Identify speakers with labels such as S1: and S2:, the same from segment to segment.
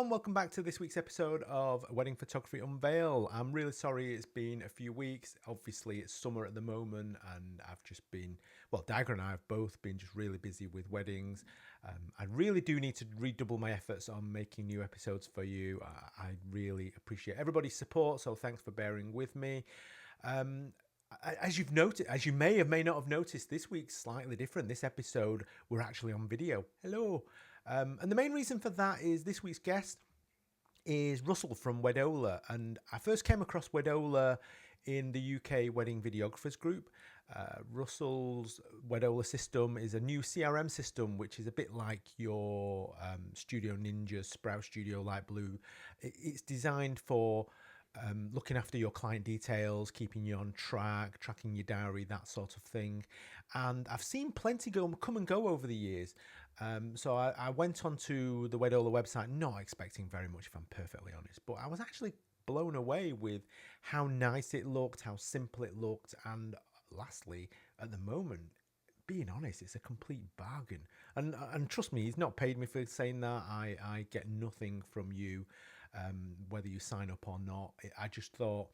S1: everyone, welcome back to this week's episode of Wedding Photography Unveil. I'm really sorry it's been a few weeks. Obviously it's summer at the moment and I've just been, Diagra and I have both been just really busy with weddings. I really do need to redouble my efforts on making new episodes for you. I really appreciate everybody's support, so thanks for bearing with me. As you've noticed, as you may not have noticed, this week's slightly different. This episode, we're actually on video. Hello. And the main reason for that is this week's guest is Russell from Wedola. And I first came across Wedola in the UK Wedding Videographers group. Russell's Wedola system is a new CRM system, which is a bit like your Studio Ninja, Sprout Studio Light Blue. It's designed for looking after your client details, keeping you on track, tracking your diary, that sort of thing. And I've seen plenty come and go over the years. So I went onto the Wedola website, not expecting very much, if I'm perfectly honest, but I was actually blown away with how nice it looked, how simple it looked. And lastly, at the moment, being honest, it's a complete bargain. And trust me, he's not paid me for saying that. I get nothing from you, whether you sign up or not. I just thought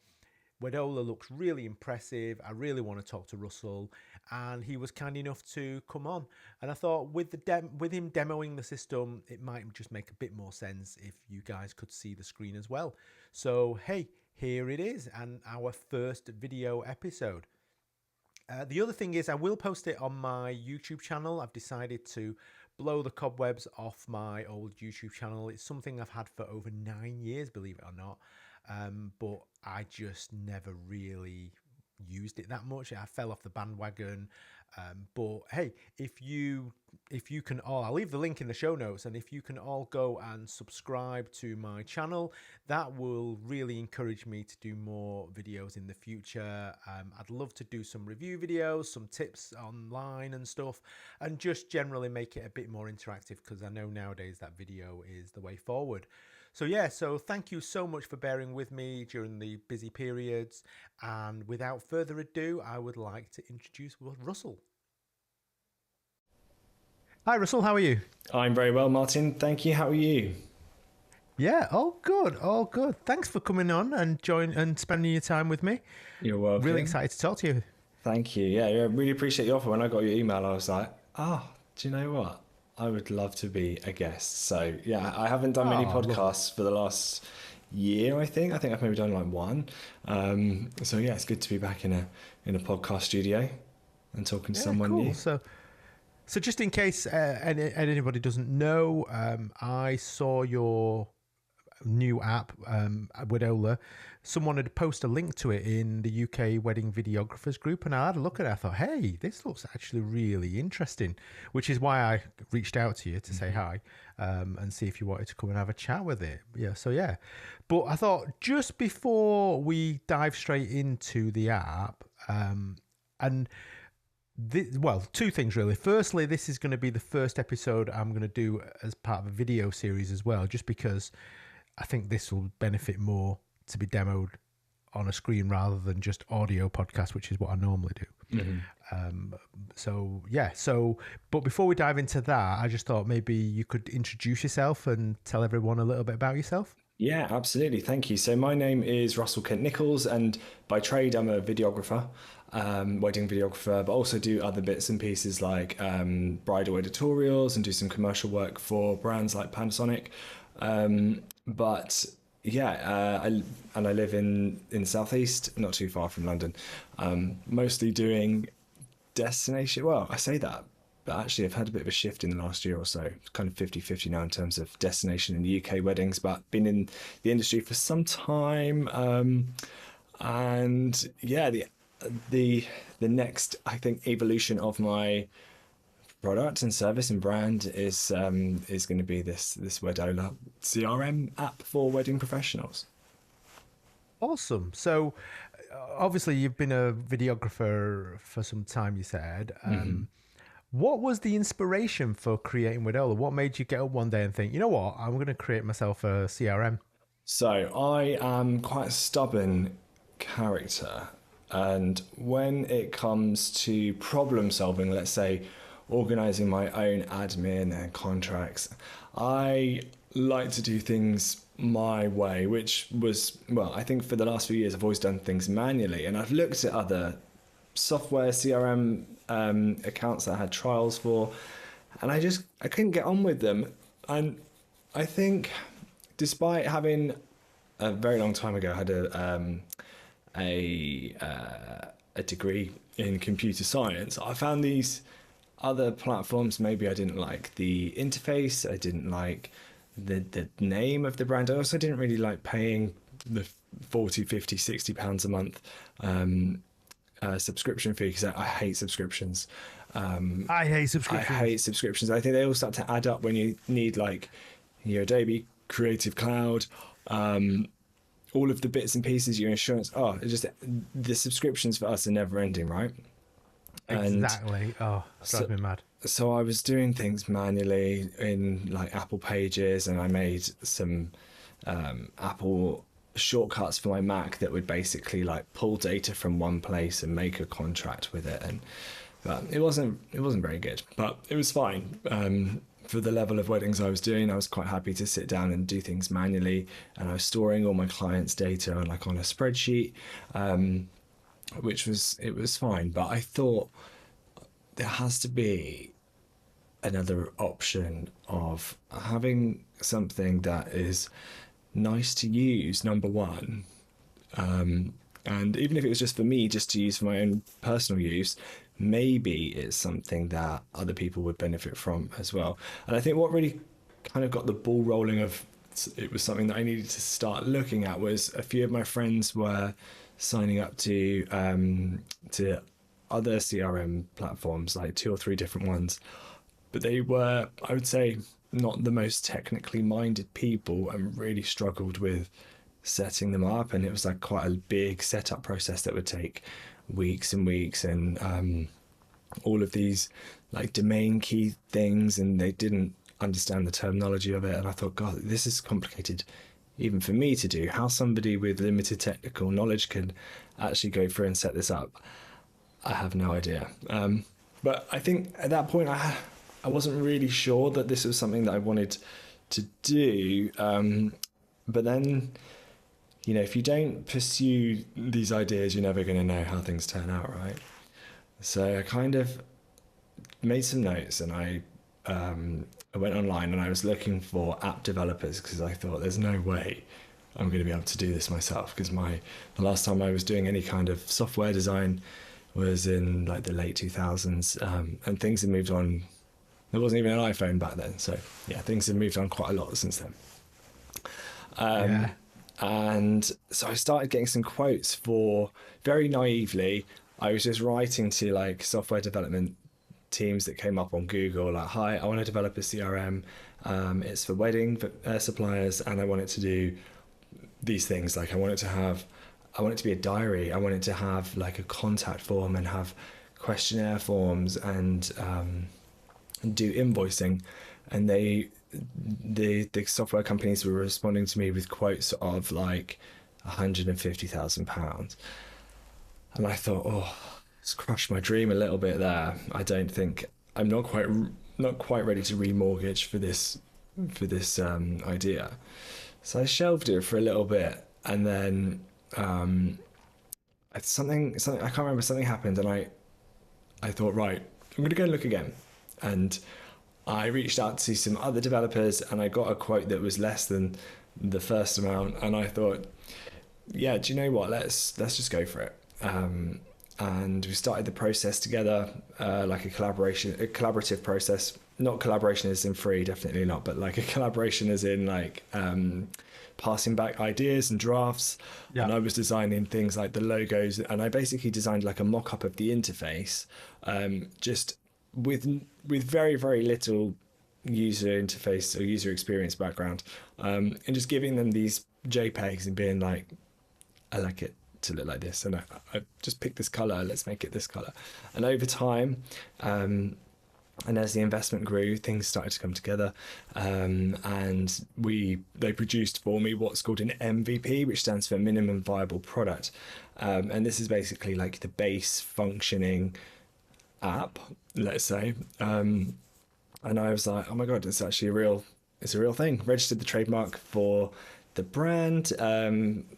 S1: Wedola looks really impressive. I really want to talk to Russell, and he was kind enough to come on. And I thought with him demoing the system, it might just make a bit more sense if you guys could see the screen as well. So hey, here it is, and our first video episode. The other thing is I will post it on my YouTube channel. I've decided to blow the cobwebs off my old YouTube channel. It's something I've had for over 9 years, believe it or not. But I just never really used it that much. I fell off the bandwagon. But hey, if you can all, I'll leave the link in the show notes, and if you can all go and subscribe to my channel, that will really encourage me to do more videos in the future. I'd love to do some review videos, some tips online and stuff, and just generally make it a bit more interactive, because I know nowadays that video is the way forward. So yeah, so thank you so much for bearing with me during the busy periods, and without further ado, I would like to introduce Russell. Hi Russell, how are you?
S2: I'm very well, Martin. Thank you. How are you?
S1: Yeah, all good, all good. Thanks for coming on and spending your time with me.
S2: You're welcome.
S1: Really excited to talk to you.
S2: Thank you. Yeah, really appreciate the offer. When I got your email, I was like, do you know what? I would love to be a guest. So yeah, I haven't done many podcasts for the last year, I think. I think I've maybe done like one. So yeah, it's good to be back in a podcast studio and talking to someone new.
S1: So just in case anybody doesn't know, I saw your new app, Wedola. Someone had posted a link to it in the UK Wedding Videographers group, and I had a look at it. I thought, hey, this looks actually really interesting, which is why I reached out to you to say hi and see if you wanted to come and have a chat with it. Yeah. But I thought just before we dive straight into the app, two things really. Firstly, this is going to be the first episode I'm going to do as part of a video series as well, just because I think this will benefit more to be demoed on a screen rather than just audio podcast, which is what I normally do. But before we dive into that, I just thought maybe you could introduce yourself and tell everyone a little bit about yourself.
S2: Yeah, absolutely. Thank you. So my name is Russell Kent Nichols, and by trade, I'm a videographer, wedding videographer, but also do other bits and pieces like bridal editorials and do some commercial work for brands like Panasonic. I live in the southeast, not too far from London, mostly doing destination. Well, I say that, but actually I've had a bit of a shift in the last year or so. It's kind of 50-50 now in terms of destination in the UK weddings, but been in the industry for some time. And yeah, the next, I think, evolution of my product and service and brand is going to be this Wedola CRM app for wedding professionals.
S1: Awesome. So obviously you've been a videographer for some time, you said. What was the inspiration for creating Wedola? What made you get up one day and think, you know what, I'm going to create myself a CRM?
S2: So I am quite a stubborn character, and when it comes to problem solving, let's say organizing my own admin and contracts, I like to do things my way, which was, well, I think for the last few years I've always done things manually, and I've looked at other software CRM accounts that I had trials for, and I couldn't get on with them. And I think, despite having a very long time ago had a degree in computer science, I found these other platforms, maybe I didn't like the interface, I didn't like the name of the brand. I also didn't really like paying the 40, 50, 60 pounds a month subscription fee, because I hate subscriptions.
S1: I hate subscriptions.
S2: I hate subscriptions. I think they all start to add up when you need like your Adobe Creative Cloud, all of the bits and pieces, your insurance. Oh, it's just the subscriptions for us are never ending, right?
S1: Exactly. Oh, it drives me mad.
S2: So I was doing things manually in like Apple Pages, and I made some Apple shortcuts for my Mac that would basically like pull data from one place and make a contract with it. And but it wasn't very good, but it was fine. For the level of weddings I was doing, I was quite happy to sit down and do things manually, and I was storing all my clients' data on a spreadsheet, which was fine. But I thought there has to be another option of having something that is nice to use, number one, and even if it was just for me, just to use for my own personal use, maybe it's something that other people would benefit from as well. And I think what really kind of got the ball rolling of it was something that I needed to start looking at was a few of my friends were signing up to other CRM platforms, like 2 or 3 different ones, but they were, I would say, not the most technically minded people, and really struggled with setting them up. And it was like quite a big setup process that would take weeks and weeks, and all of these like domain key things, and they didn't understand the terminology of it. And I thought, God, this is complicated even for me to do. How somebody with limited technical knowledge can actually go through and set this up, I have no idea. But I think at that point I wasn't really sure that this was something that I wanted to do. But then, you know, if you don't pursue these ideas, you're never going to know how things turn out, right? So I kind of made some notes, and I went online and I was looking for app developers, because I thought there's no way I'm going to be able to do this myself, because the last time I was doing any kind of software design was in like the late 2000s, and things had moved on. There wasn't even an iPhone back then, so yeah, things have moved on quite a lot since then.
S1: Yeah.
S2: And so I started getting some quotes for, very naively, I was just writing to like software development teams that came up on Google, like, hi, I want to develop a CRM. It's for wedding suppliers, and I want it to do these things. Like I want it to be a diary. I want it to have like a contact form and have questionnaire forms and do invoicing. And the software companies were responding to me with quotes of like £150,000. And I thought, oh, it's crushed my dream a little bit there. I don't think I'm not quite ready to remortgage for this idea. So I shelved it for a little bit, and then something I can't remember, something happened, and I thought, right, I'm going to go and look again. And I reached out to some other developers, and I got a quote that was less than the first amount. And I thought, yeah, do you know what? Let's just go for it. And we started the process together, like a collaborative process. Not collaboration as in free, definitely not, but like a collaboration as in like passing back ideas and drafts. Yeah. And I was designing things like the logos, and I basically designed like a mock-up of the interface, just with very, very little user interface or user experience background, and just giving them these JPEGs and being like, I like it to look like this, and I just picked this color, let's make it this color. And over time, and as the investment grew, things started to come together, and they produced for me what's called an MVP, which stands for minimum viable product, and this is basically like the base functioning app, let's say. And I was like, oh my god, it's actually a real it's a real thing. Registered the trademark for the brand,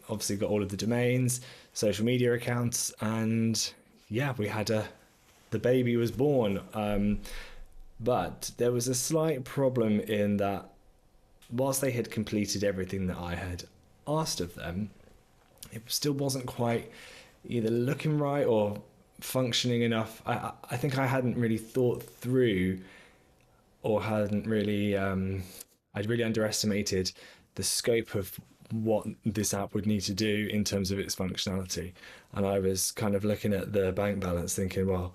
S2: obviously got all of the domains, social media accounts, and yeah, the baby was born. But there was a slight problem in that whilst they had completed everything that I had asked of them, it still wasn't quite either looking right or functioning enough. I think I hadn't really thought through, or hadn't really I'd really underestimated the scope of what this app would need to do in terms of its functionality. And I was kind of looking at the bank balance thinking, well,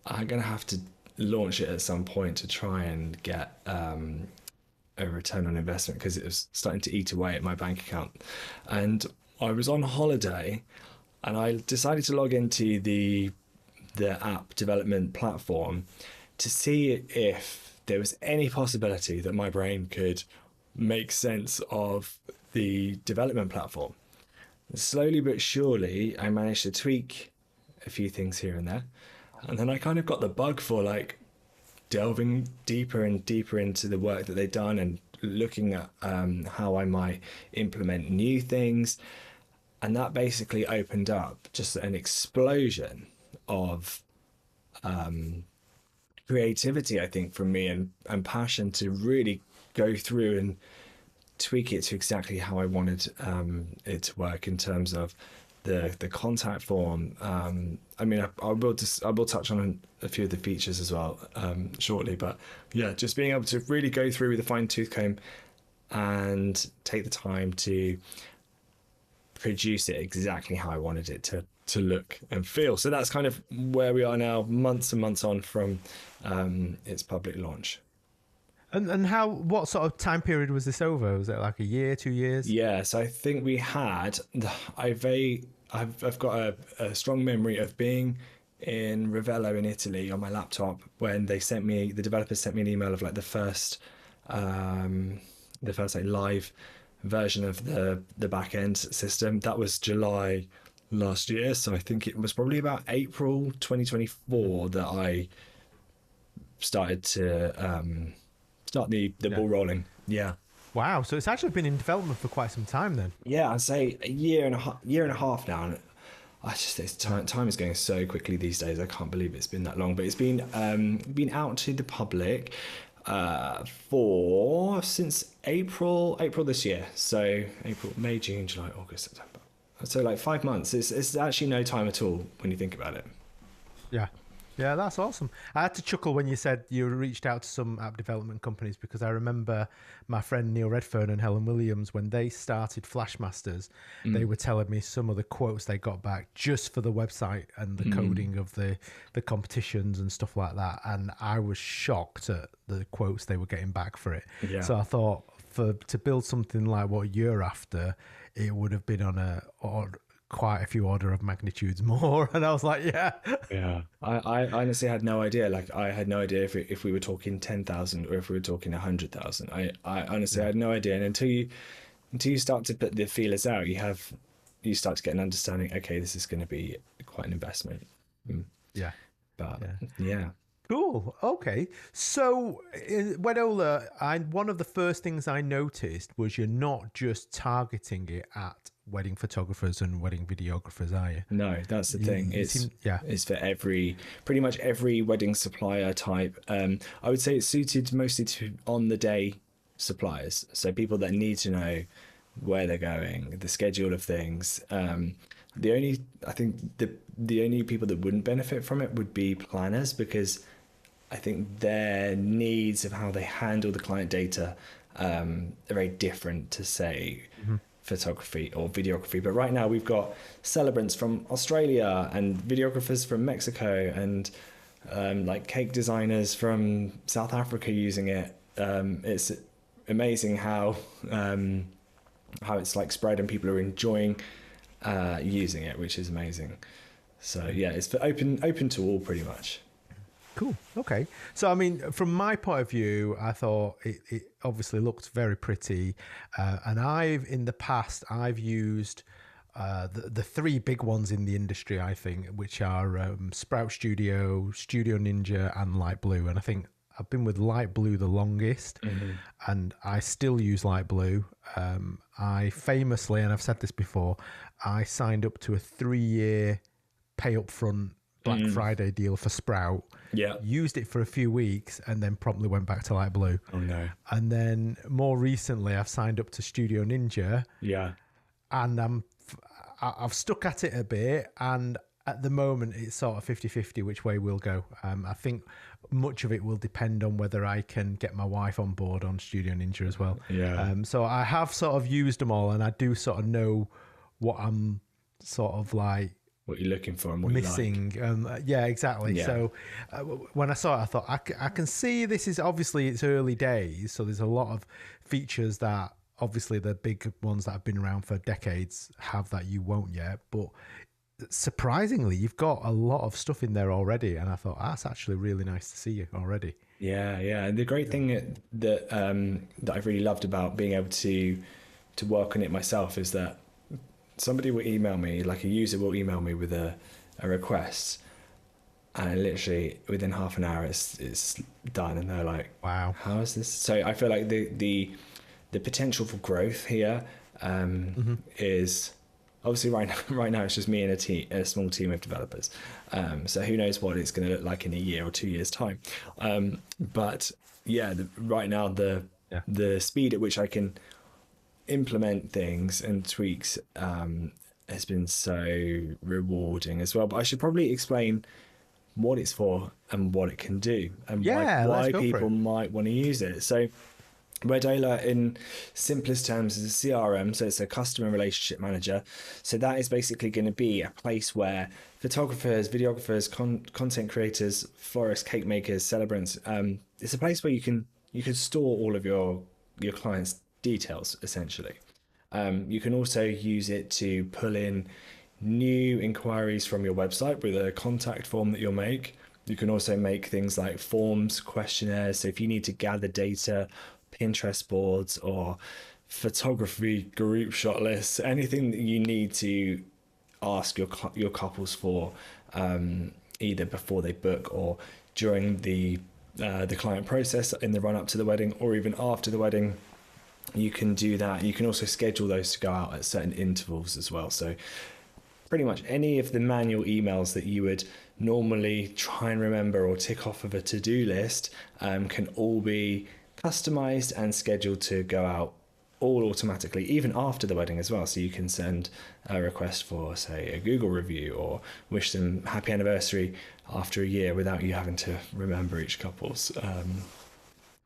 S2: I'm going to have to launch it at some point to try and get a return on investment, because it was starting to eat away at my bank account. And I was on holiday and I decided to log into the app development platform to see if there was any possibility that my brain could make sense of the development platform. Slowly but surely, I managed to tweak a few things here and there. And then I kind of got the bug for like delving deeper and deeper into the work that they'd done and looking at how I might implement new things. And that basically opened up just an explosion of creativity, I think, from me, and passion to really go through and tweak it to exactly how I wanted it to work in terms of the contact form. I mean, I will touch on a few of the features as well shortly, but yeah, just being able to really go through with a fine tooth comb and take the time to produce it exactly how I wanted it to look and feel. So that's kind of where we are now, months and months on from its public launch.
S1: And what sort of time period was this over? Was it like a year, 2 years?
S2: Yeah, so I think we had, I've got a strong memory of being in Ravello in Italy on my laptop when the developers sent me an email of like the first like live version of the back end system. That was July last year, so I think it was probably about April 2024 that I started to start the ball rolling. Yeah.
S1: Wow, so it's actually been in development for quite some time then.
S2: Yeah, I'd say a year and a half now. And time is going so quickly these days. I can't believe it's been that long. But it's been out to the public since April this year. So April, May, June, July, August, September. So like 5 months. It's actually no time at all when you think about it.
S1: Yeah. Yeah, that's awesome. I had to chuckle when you said you reached out to some app development companies, because I remember my friend Neil Redfern and Helen Williams, when they started Flashmasters, they were telling me some of the quotes they got back just for the website and the coding of the competitions and stuff like that. And I was shocked at the quotes they were getting back for it. Yeah. So I thought to build something like what you're after, it would have been on quite a few order of magnitudes more. And I was like, yeah. I honestly had no idea. Like, I had no idea if we were talking 10,000 or if we were talking 100,000. I honestly had no idea. And until you start to put the feelers out, you start to get an understanding. Okay, this is going to be quite an investment. Yeah.
S2: But yeah.
S1: Cool. Okay. So, Wedola, one of the first things I noticed was you're not just targeting it at wedding photographers and wedding videographers, are you?
S2: No, that's the thing. It's for pretty much every wedding supplier type. I would say it's suited mostly to on the day suppliers. So people that need to know where they're going, the schedule of things. The only people that wouldn't benefit from it would be planners, because I think their needs of how they handle the client data are very different to, say, photography or videography. But right now we've got celebrants from Australia and videographers from Mexico and like cake designers from South Africa using it. It's amazing how it's like spread and people are enjoying using it, which is amazing. So yeah, it's for open to all pretty much.
S1: Cool. Okay. So, I mean, from my point of view, I thought it obviously looked very pretty. And in the past, I've used the three big ones in the industry, I think, which are Sprout Studio, Studio Ninja, and Light Blue. And I think I've been with Light Blue the longest, and I still use Light Blue. I famously, and I've said this before, I signed up to a 3-year pay up front Black Friday deal for Sprout.
S2: Yeah.
S1: Used it for a few weeks and then promptly went back to Light Blue.
S2: Oh no.
S1: And then more recently, I've signed up to Studio Ninja.
S2: Yeah.
S1: And I've stuck at it a bit, and at the moment it's sort of 50-50 which way we'll go. I think much of it will depend on whether I can get my wife on board on Studio Ninja as well.
S2: Yeah.
S1: So I have sort of used them all, and I do sort of know what I'm sort of like
S2: what you're looking for and what
S1: missing.
S2: you like.
S1: Yeah, exactly.
S2: Yeah.
S1: So when I saw it, I thought I can see this is obviously it's early days, so there's a lot of features that obviously the big ones that have been around for decades have that you won't yet, but surprisingly you've got a lot of stuff in there already, and I thought that's actually really nice to see you already.
S2: Yeah, and the great thing that I've really loved about being able to work on it myself is that somebody will email me, like a user will email me with a request, and literally within half an hour it's done, and they're like, wow, how is this? So I feel like the potential for growth here is obviously right now it's just me and a small team of developers. So who knows what it's going to look like in a year or 2 years time. But yeah, right now the speed at which I can implement things and tweaks has been so rewarding as well. But I should probably explain what it's for and what it can do, and why people might want to use it. So Wedola, in simplest terms, is a CRM, so it's a customer relationship manager. So that is basically going to be a place where photographers, videographers, content creators, florists, cake makers, celebrants, it's a place where you can store all of your clients' details, essentially. You can also use it to pull in new inquiries from your website with a contact form that you'll make. You can also make things like forms, questionnaires. So if you need to gather data, Pinterest boards or photography group shot lists, anything that you need to ask your couples for, either before they book or during the client process in the run up to the wedding, or even after the wedding, you can do that. You can also schedule those to go out at certain intervals as well. So pretty much any of the manual emails that you would normally try and remember or tick off of a to-do list can all be customized and scheduled to go out all automatically, even after the wedding as well. So you can send a request for, say, a Google review, or wish them happy anniversary after a year without you having to remember each couple's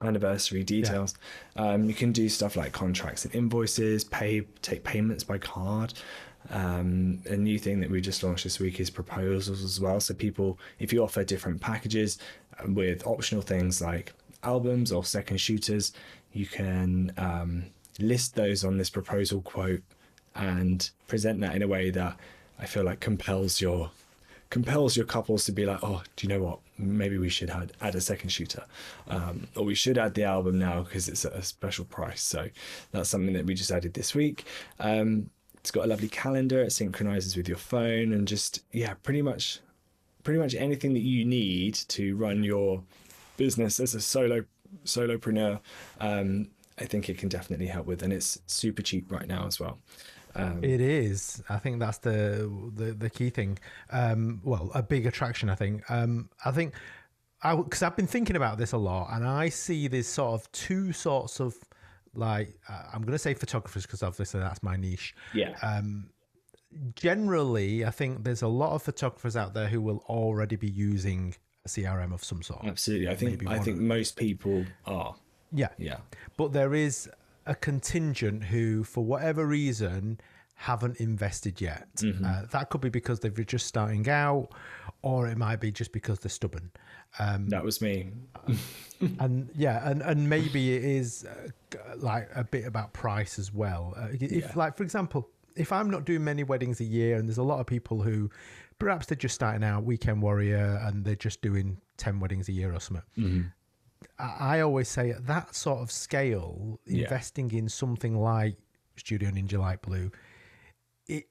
S2: anniversary details. You can do stuff like contracts and invoices, take payments by card. A new thing that we just launched this week is proposals as well. So people, if you offer different packages with optional things like albums or second shooters, you can list those on this proposal quote and present that in a way that I feel like compels your couples to be like, oh, do you know what, maybe we should add a second shooter, or we should add the album now because it's at a special price. So that's something that we just added this week. It's got a lovely calendar, it synchronizes with your phone, and just pretty much anything that you need to run your business as a solopreneur, I think it can definitely help with, and it's super cheap right now as well.
S1: It is. I think that's the key thing. A big attraction, I think. Because I've been thinking about this a lot, and I see there's sort of two sorts of, like, I'm going to say photographers because obviously that's my niche.
S2: Yeah.
S1: Generally, I think there's a lot of photographers out there who will already be using a CRM of some sort.
S2: Absolutely. I think most people are. Yeah.
S1: But there is a contingent who, for whatever reason, haven't invested yet. That could be because they're just starting out, or it might be just because they're stubborn.
S2: That was me.
S1: and maybe it is like a bit about price as well. Like, for example, if I'm not doing many weddings a year, and there's a lot of people who perhaps they're just starting out, weekend warrior, and they're just doing 10 weddings a year or something. I always say at that sort of scale, investing in something like Studio Ninja Light Blue, it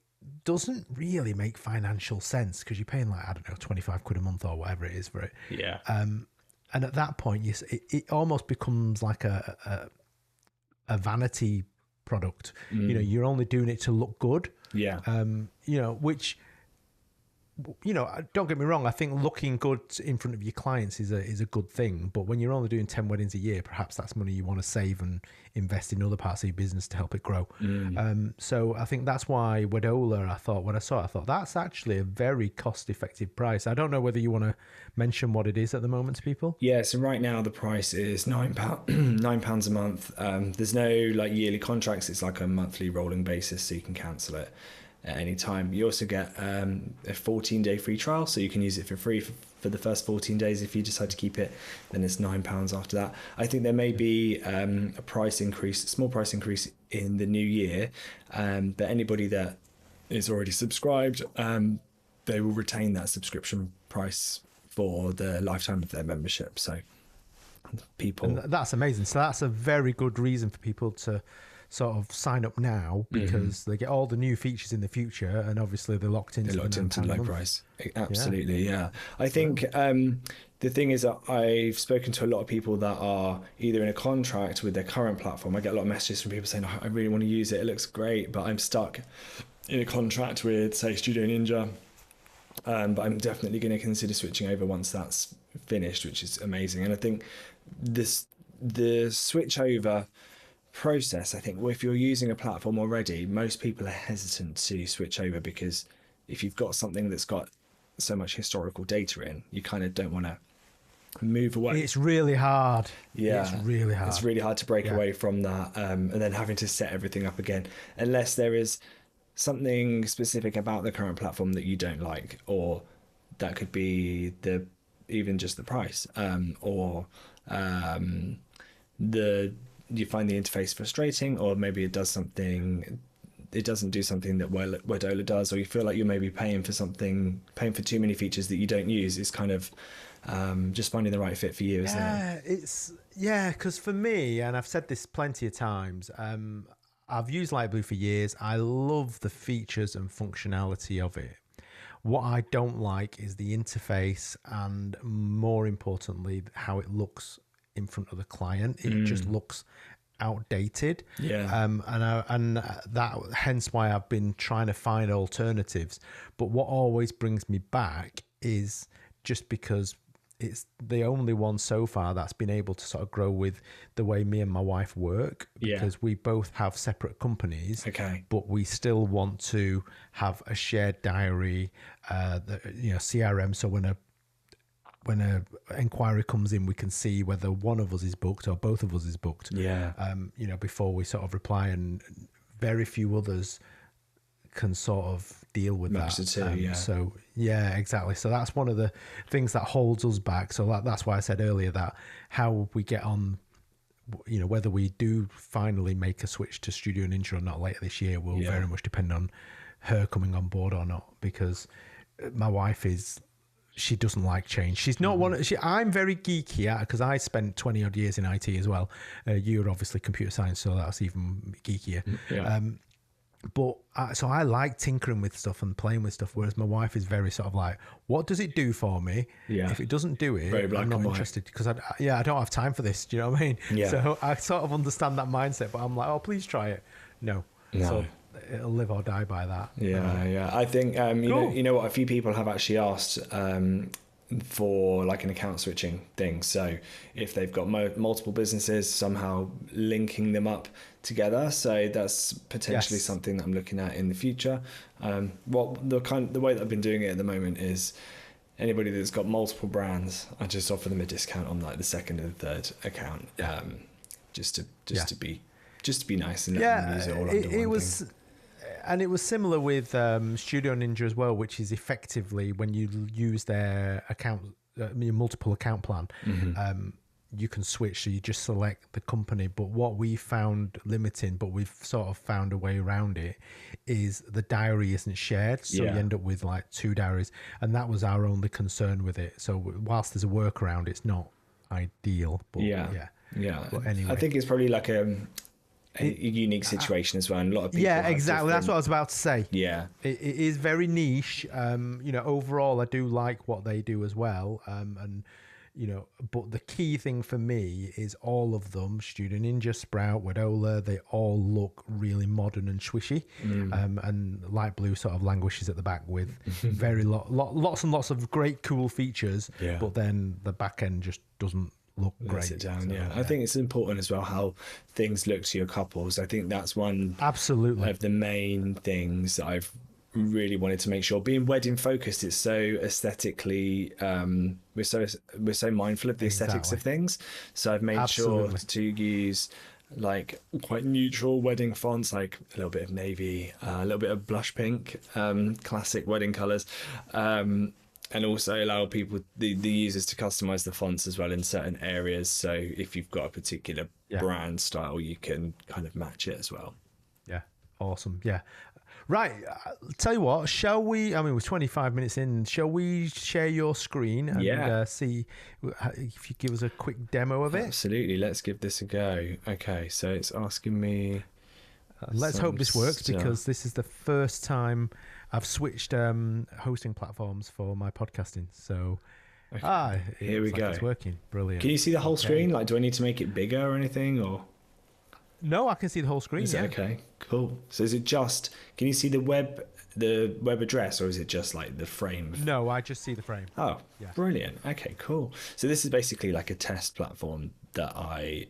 S1: doesn't really make financial sense because you're paying, like, I don't know, 25 quid a month or whatever it is for it. And at that point, it almost becomes like a vanity product. You know, you're only doing it to look good.
S2: Yeah.
S1: You know, which, you know, don't get me wrong, I think looking good in front of your clients is a good thing. But when you're only doing 10 weddings a year, perhaps that's money you want to save and invest in other parts of your business to help it grow. So I think that's why Wedola, I thought that's actually a very cost-effective price. I don't know whether you want to mention what it is at the moment to people.
S2: Yeah, so right now the price is £9 £9 a month. There's no like yearly contracts. It's like a monthly rolling basis, so you can cancel it at any time. You also get a 14-day free trial, so you can use it for free for the first 14 days. If you decide to keep it, then it's £9 after that. I think there may be a small price increase in the new year, but anybody that is already subscribed, they will retain that subscription price for the lifetime of their membership. So people,
S1: and that's amazing. So that's a very good reason for people to sort of sign up now, because they get all the new features in the future, and obviously they're locked into
S2: the low price. Absolutely, yeah. I think the thing is that I've spoken to a lot of people that are either in a contract with their current platform. I get a lot of messages from people saying, oh, I really want to use it, it looks great, but I'm stuck in a contract with, say, Studio Ninja. But I'm definitely going to consider switching over once that's finished, which is amazing. And I think the switch over process, I think if you're using a platform already, most people are hesitant to switch over, because if you've got something that's got so much historical data in, you kind of don't want to move away.
S1: It's really hard.
S2: Yeah,
S1: it's really hard.
S2: It's really hard to break away from that, and then having to set everything up again, unless there is something specific about the current platform that you don't like, or that could be even just the price, or you find the interface frustrating, or maybe it doesn't do something that Wedola does, or you feel like you're maybe paying for too many features that you don't use. It's kind of just finding the right fit for you, isn't it?
S1: Because for me, and I've said this plenty of times, I've used Lightblue for years. I love the features and functionality of it. What I don't like is the interface, and more importantly, how it looks in front of the client. It just looks outdated. And that hence why I've been trying to find alternatives. But what always brings me back is just because it's the only one so far that's been able to sort of grow with the way me and my wife work, because we both have separate companies, but we still want to have a shared diary, CRM. So when a inquiry comes in, we can see whether one of us is booked or both of us is booked. Before we sort of reply, and very few others can sort of deal with that. So exactly. So that's one of the things that holds us back. So that's why I said earlier that how we get on, whether we do finally make a switch to Studio Ninja or not later this year will very much depend on her coming on board or not, because my wife she doesn't like change. She's not I'm very geeky, because I spent 20 odd years in IT as well. You're obviously computer science, so that's even geekier. But so I like tinkering with stuff and playing with stuff, whereas my wife is very sort of like, what does it do for me? If it doesn't do it, I'm not interested, because I don't have time for this. Do you know what I mean? So I sort of understand that mindset, but I'm like, oh, please try it. No. So it'll live or die by that.
S2: I think you know what, a few people have actually asked for like an account switching thing. So if they've got multiple businesses, somehow linking them up together. So that's potentially something that I'm looking at in the future. The way that I've been doing it at the moment is anybody that's got multiple brands, I just offer them a discount on like the second and third account, just to be nice and let them use it all under one thing.
S1: And it was similar with Studio Ninja as well, which is effectively when you use their account, your multiple account plan, you can switch. So you just select the company. But what we found limiting, but we've sort of found a way around it, is the diary isn't shared. So you end up with like two diaries. And that was our only concern with it. So whilst there's a workaround, it's not ideal. But But anyway,
S2: I think it's probably like a unique situation as well, and a lot of people
S1: exactly. That's what I was about to say. It is very niche. Overall I do like what they do as well, and but the key thing for me is all of them, Studio Ninja, Sprout, Wedola, they all look really modern and swishy. And Light Blue sort of languishes at the back with lots and lots of great, cool features, but then the back end just doesn't look great.
S2: It down, I think it's important as well how things look to your couples. I think that's one
S1: absolutely
S2: of the main things that I've really wanted to make sure. Being wedding focused, it's so aesthetically we're so mindful of the aesthetics of things, so I've made sure to use like quite neutral wedding fonts, like a little bit of navy, a little bit of blush pink, classic wedding colors, and also allow people, the users, to customize the fonts as well in certain areas. So if you've got a particular brand style, you can kind of match it as well.
S1: Yeah, awesome. Yeah. Right, tell you what, shall we, I mean, we're 25 minutes in, shall we share your screen and see if you give us a quick demo of it?
S2: Absolutely, let's give this a go. Okay, so it's asking me...
S1: let's hope this works, because this is the first time I've switched hosting platforms for my podcasting, so...
S2: Okay. Here we go.
S1: It's working, brilliant.
S2: Can you see the whole screen? Like, do I need to make it bigger or anything, or...?
S1: No, I can see the whole screen.
S2: Is it okay? Cool. So is it just? Can you see the web address, or is it just like the frame?
S1: No, I just see the frame.
S2: Oh, brilliant. Okay, cool. So this is basically like a test platform that I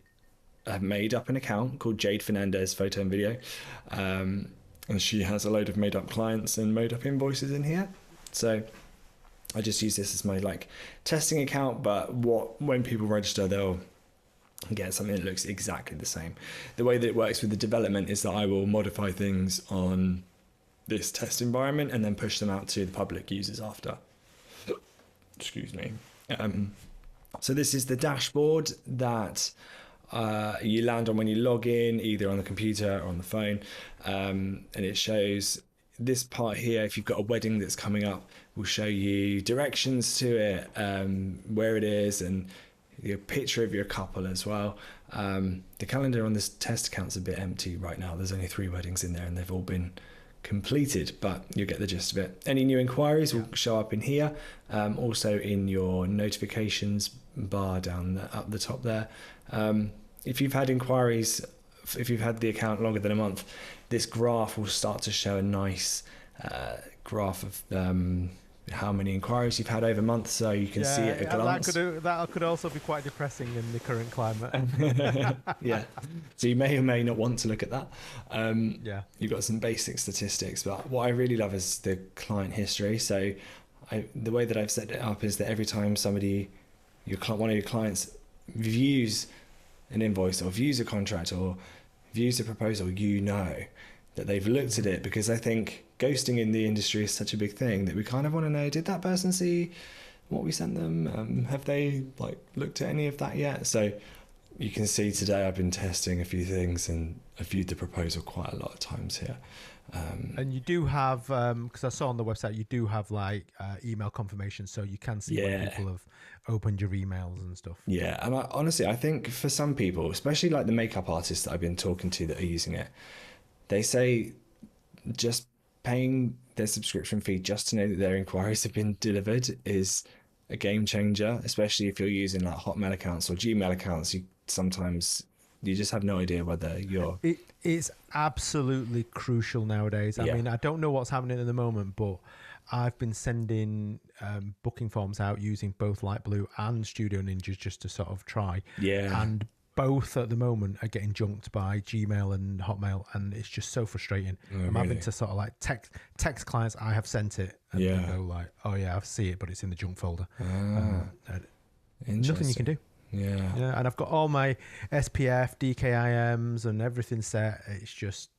S2: have made up an account called Jade Fernandez Photo and Video, and she has a load of made up clients and made up invoices in here. So I just use this as my like testing account. But when people register, they'll get something that looks exactly the same. The way that it works with the development is that I will modify things on this test environment and then push them out to the public users after. Excuse me. So this is the dashboard that you land on when you log in, either on the computer or on the phone, and it shows this part here. If you've got a wedding that's coming up, will show you directions to it, where it is, and a picture of your couple as well. The calendar on this test account's a bit empty right now. There's only 3 weddings in there and they've all been completed, but you'll get the gist of it. Any new inquiries will show up in here, also in your notifications bar up the top there. If you've had inquiries, if you've had the account longer than a month, this graph will start to show a nice graph of how many inquiries you've had over months, so you can see at a glance.
S1: That could also be quite depressing in the current climate.
S2: Yeah, so you may or may not want to look at that. You've got some basic statistics, but what I really love is the client history. So the way that I've set it up is that every time one of your clients views an invoice or views a contract or views a proposal, that they've looked at it, because I think ghosting in the industry is such a big thing that we kind of want to know, did that person see what we sent them? Have they looked at any of that yet? So you can see today I've been testing a few things and I've viewed the proposal quite a lot of times here.
S1: And you do have, because I saw on the website, you do have email confirmation, so you can see when people have opened your emails and stuff.
S2: Yeah, and honestly, I think for some people, especially like the makeup artists that I've been talking to that are using it, they say just paying their subscription fee just to know that their inquiries have been delivered is a game changer, especially if you're using like Hotmail accounts or Gmail accounts. Sometimes you just have no idea whether you're...
S1: It is absolutely crucial nowadays. I mean, I don't know what's happening at the moment, but I've been sending booking forms out using both Light Blue and Studio Ninja just to sort of try.
S2: Yeah. And
S1: both at the moment are getting junked by Gmail and Hotmail, and it's just so frustrating. I'm having to sort of text clients I have sent it, and they go oh yeah, I see it, but it's in the junk folder. Nothing you can do. Yeah, and I've got all my SPF, DKIMs, and everything set. It's just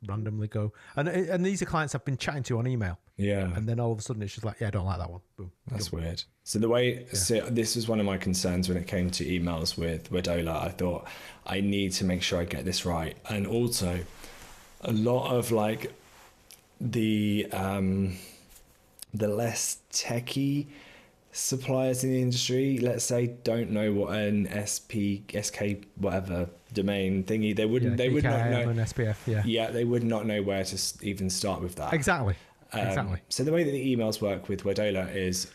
S1: randomly go. And these are clients I've been chatting to on email. Yeah. And then all of a sudden it's just I don't like that one. Boom.
S2: That's weird. So this was one of my concerns when it came to emails with Wedola. I thought I need to make sure I get this right. And also a lot of the less techie suppliers in the industry, let's say, don't know what an SK whatever domain thingy, they would not know
S1: an SPF,
S2: they would not know where to even start with that.
S1: Exactly.
S2: So the way that the emails work with Wedola is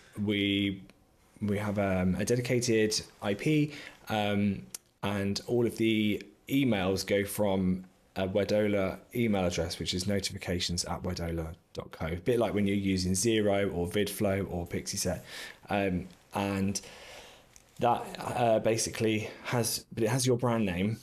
S2: we have a dedicated IP, and all of the emails go from a Wedola email address, which is notifications@wedola.co. A bit like when you're using Zero or VidFlow or Pixieset, and that basically has your brand name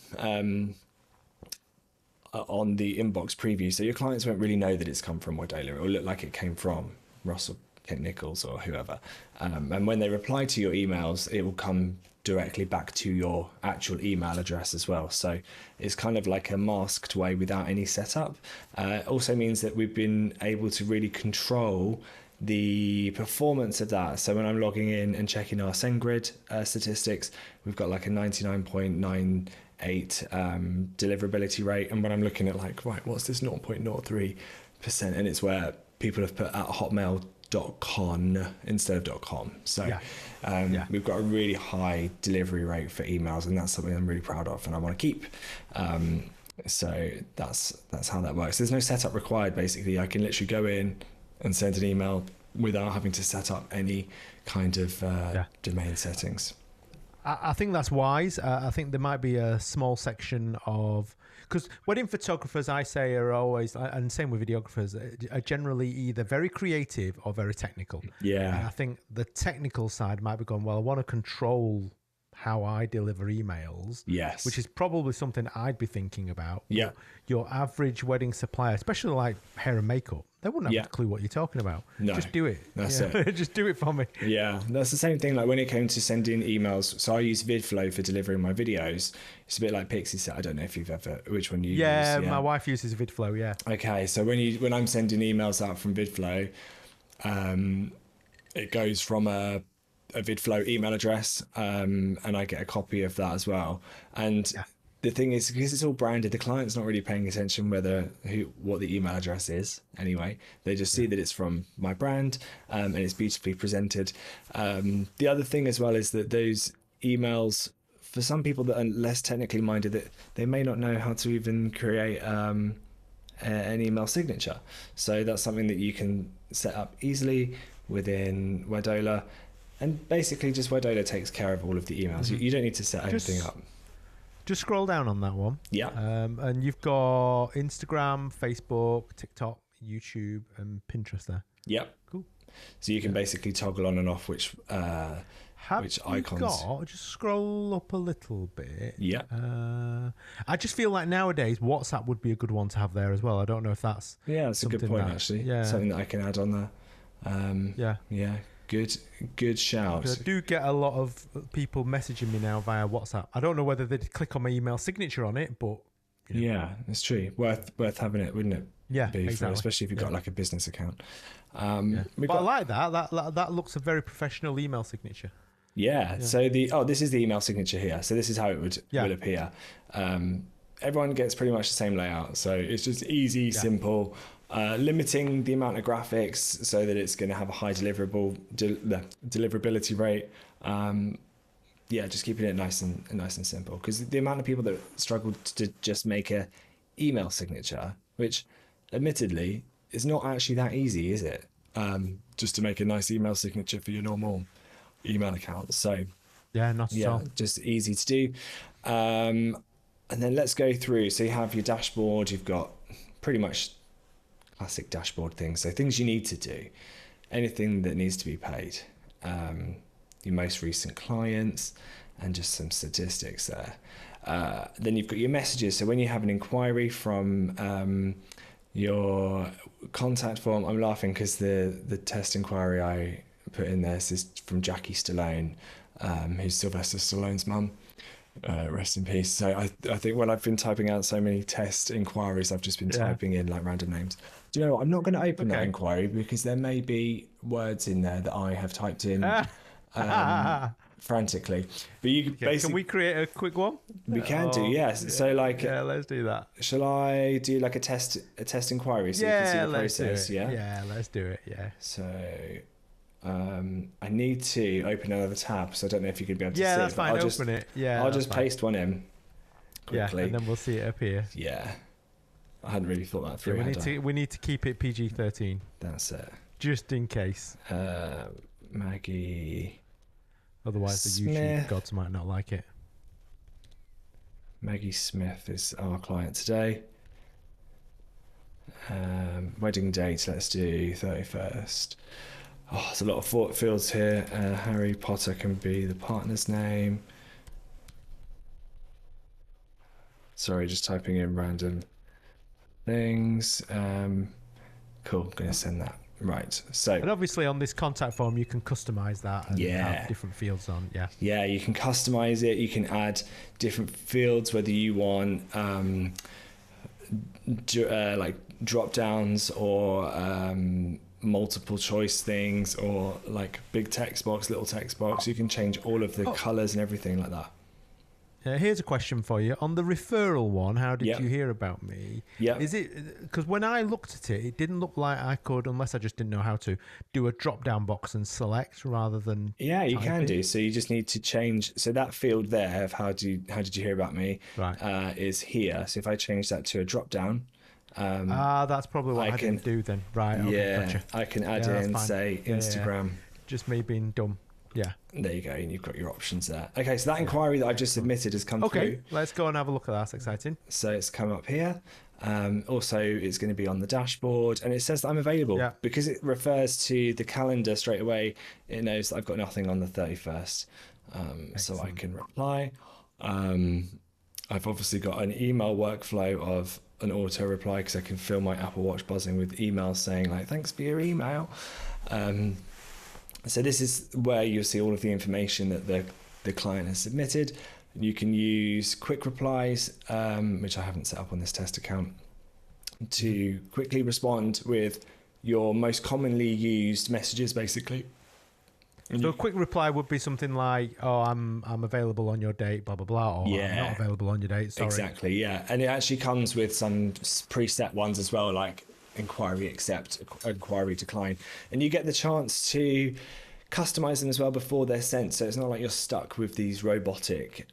S2: on the inbox preview, so your clients won't really know that it's come from Wedola. It will look like it came from Russell Kent Nichols or whoever, and when they reply to your emails, it will come directly back to your actual email address as well. So it's kind of like a masked way without any setup. It also means that we've been able to really control the performance of that. So when I'm logging in and checking our SendGrid statistics, we've got like a 99.98 deliverability rate. And when I'm looking at like, right, what's this 0.03%? And it's where people have put at hotmail.com instead of .com. So we've got a really high delivery rate for emails, and that's something I'm really proud of and I want to keep. So that's how that works. There's no setup required. Basically, I can literally go in and send an email without having to set up any kind of domain settings.
S1: I think that's wise. I think there might be a small section of, because wedding photographers, I say, are always, and same with videographers, are generally either very creative or very technical.
S2: Yeah.
S1: And I think the technical side might be going, well, I want to control how I deliver emails.
S2: Yes.
S1: Which is probably something I'd be thinking about.
S2: Yeah.
S1: Your average wedding supplier, especially like hair and makeup, they wouldn't have a clue what you're talking about.
S2: No,
S1: just do it.
S2: That's it.
S1: Just do it for me.
S2: Yeah, that's the same thing. Like when it came to sending emails, so I use VidFlow for delivering my videos. It's a bit like Pixieset. I don't know if you've ever, which one you use.
S1: Yeah, my wife uses VidFlow. Yeah.
S2: Okay, so when I'm sending emails out from VidFlow, it goes from a VidFlow email address, and I get a copy of that as well. And the thing is, because it's all branded, the client's not really paying attention what the email address is anyway. They just see that it's from my brand, and it's beautifully presented. The other thing as well is that those emails, for some people that are less technically minded, that they may not know how to even create an email signature. So that's something that you can set up easily within Wedola. And basically just Wedola takes care of all of the emails. You don't need to set anything up.
S1: Just scroll down on that one.
S2: Yeah.
S1: And you've got Instagram, Facebook, TikTok, YouTube, and Pinterest there.
S2: Yep.
S1: Cool.
S2: So you can basically toggle on and off which icons.
S1: Just scroll up a little bit.
S2: Yeah.
S1: I just feel like nowadays WhatsApp would be a good one to have there as well. I don't know if that's
S2: that's a good point actually. Yeah. Something that I can add on there. Yeah. Good shout.
S1: I do get a lot of people messaging me now via WhatsApp. I don't know whether they'd click on my email signature on it, but
S2: yeah, it's true. Worth having it, wouldn't it?
S1: Yeah, exactly.
S2: Especially if you've got like a business account.
S1: But I like that. That looks a very professional email signature.
S2: Yeah. So this is the email signature here. So this is how it will appear. Everyone gets pretty much the same layout. So it's just easy, simple. Limiting the amount of graphics so that it's going to have a high deliverability rate. Just keeping it nice and simple, because the amount of people that struggle to just make a email signature, which admittedly is not actually that easy, is it? Just to make a nice email signature for your normal email account. So
S1: not at all.
S2: Just easy to do. And then let's go through. So you have your dashboard. You've got pretty much classic dashboard things. So things you need to do, anything that needs to be paid, your most recent clients, and just some statistics there. Then you've got your messages. So when you have an inquiry from your contact form, I'm laughing because the test inquiry I put in there is from Jackie Stallone, who's Sylvester Stallone's mum. Rest in peace. So I think when I've been typing out so many test inquiries, I've just been typing in like random names. Do you know what? I'm not going to open that inquiry because there may be words in there that I have typed in frantically. But you basically,
S1: can we create a quick one?
S2: We can do, yes. So like,
S1: let's do that.
S2: Shall I do like a test inquiry so you can see the process?
S1: Yeah, let's do it. Yeah.
S2: So I need to open another tab, so I don't know if you could be able to see it.
S1: Yeah, that's fine. Open it. Yeah,
S2: I'll just paste one in quickly.
S1: Yeah, and then we'll see it up here.
S2: Yeah. I hadn't really thought that through.
S1: We need to keep it PG-13.
S2: That's it.
S1: Just in case.
S2: Maggie
S1: Otherwise, the YouTube
S2: Smith.
S1: gods might not like it.
S2: Maggie Smith is our client today. Wedding date, let's do 31st. Oh, there's a lot of fields here. Harry Potter can be the partner's name. Sorry, just typing in random things. Cool, I'm gonna send that. Right, so.
S1: And obviously on this contact form, you can customize that and have different fields on,
S2: Yeah, you can customize it. You can add different fields, whether you want like drop downs or multiple choice things, or like big text box, little text box. You can change all of the colors and everything like that.
S1: Here's a question for you. On the referral one, how did you hear about me?
S2: Yeah.
S1: Is it because when I looked at it, it didn't look like I could, unless I just didn't know how to, do a drop-down box and select rather than
S2: Yeah, you can do. So you just need to change. So that field there of how did you hear about me,
S1: right,
S2: is here. So if I change that to a drop-down.
S1: That's probably what I didn't do then. Right. Okay,
S2: yeah,
S1: gotcha.
S2: I can add in, say, Instagram.
S1: Just me being dumb. Yeah.
S2: There you go, and you've got your options there. Okay, so that inquiry that I've just submitted has come through.
S1: Okay, let's go and have a look at that. That's exciting.
S2: So it's come up here. Also, it's going to be on the dashboard, and it says that I'm available. Because it refers to the calendar straight away. It knows that I've got nothing on the 31st, so I can reply. I've obviously got an email workflow of an auto reply, because I can feel my Apple Watch buzzing with emails saying like, thanks for your email. So this is where you'll see all of the information that the client has submitted. You can use quick replies, which I haven't set up on this test account, to quickly respond with your most commonly used messages, basically.
S1: So a quick reply would be something like, "Oh, I'm available on your date, blah blah blah," or "I'm not available on your date." Sorry.
S2: Exactly, yeah, and it actually comes with some preset ones as well, like inquiry accept, inquiry decline, and you get the chance to customize them as well before they're sent. So it's not like you're stuck with these robotic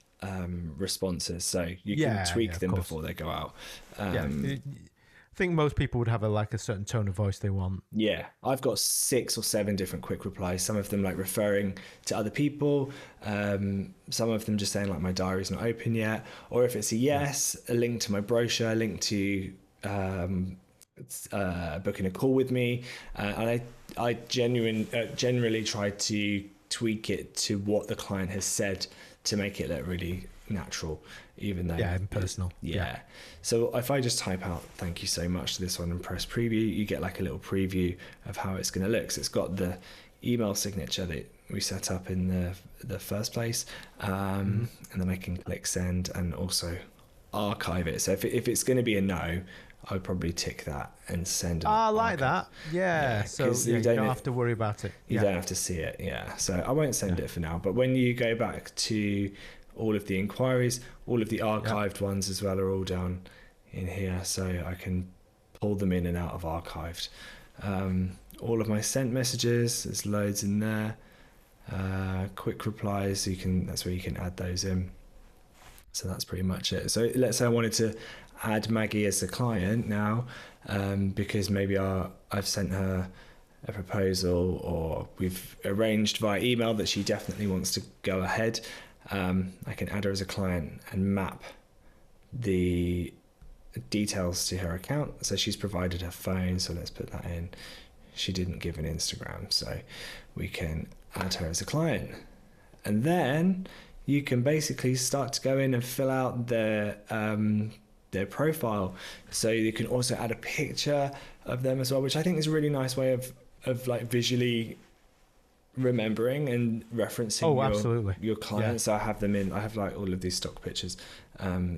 S2: responses. So you can tweak them before they go out.
S1: I think most people would have a certain tone of voice they want.
S2: Yeah, I've got 6 or 7 different quick replies. Some of them like referring to other people. Some of them just saying like my diary's not open yet, or if it's a yes, a link to my brochure, a link to booking a call with me, and I generally try to tweak it to what the client has said to make it look really natural, even though
S1: impersonal.
S2: So if I just type out "thank you so much" to this one and press preview, you get like a little preview of how it's going to look. So it's got the email signature that we set up in the first place, and then I can click send and also archive it. So if it's going to be a no, I would probably tick that and send.
S1: I like that. Yeah. So you don't have to worry about it.
S2: You don't have to see it. Yeah. So I won't send it for now. But when you go back to all of the inquiries, all of the archived ones as well are all down in here. So I can pull them in and out of archived. All of my sent messages, there's loads in there. Quick replies, that's where you can add those in. So that's pretty much it. So let's say I wanted to add Maggie as a client now, because maybe I've sent her a proposal, or we've arranged via email that she definitely wants to go ahead. I can add her as a client and map the details to her account. So she's provided her phone, so let's put that in. She didn't give an Instagram, so we can add her as a client. And then you can basically start to go in and fill out their profile. So you can also add a picture of them as well, which I think is a really nice way of like visually remembering and referencing your clients. So I have them in. I have like all of these stock pictures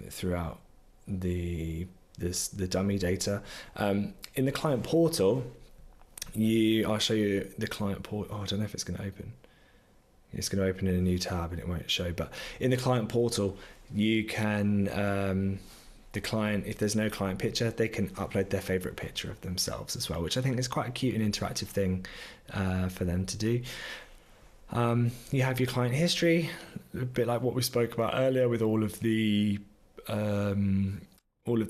S2: throughout the dummy data. In the client portal, I'll show you the client portal. Oh, I don't know if it's going to open. It's going to open in a new tab and it won't show. But in the client portal, you can, the client, if there's no client picture, they can upload their favorite picture of themselves as well, which I think is quite a cute and interactive thing for them to do. You have your client history, a bit like what we spoke about earlier, with all of the